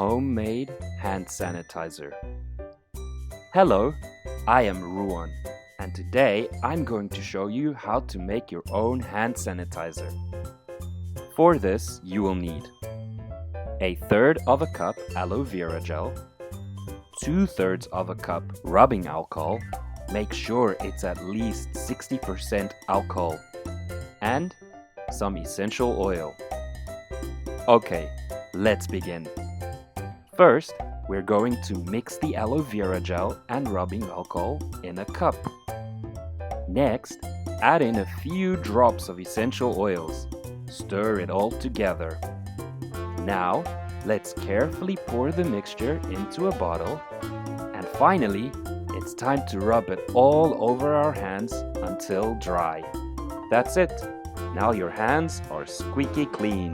homemade hand sanitizer. Hello, I am Ruan, and today I'm going to show you how to make your own hand sanitizer. For this, you will need 1/3 of a cup aloe vera gel, 2/3 of a cup rubbing alcohol, make sure it's at least 60% alcohol, and some essential oil. Okay, let's begin. First, we're going to mix the aloe vera gel and rubbing alcohol in a cup. Next, add in a few drops of essential oils. Stir it all together. Now, let's carefully pour the mixture into a bottle. And finally, it's time to rub it all over our hands until dry. That's it. Now your hands are squeaky clean.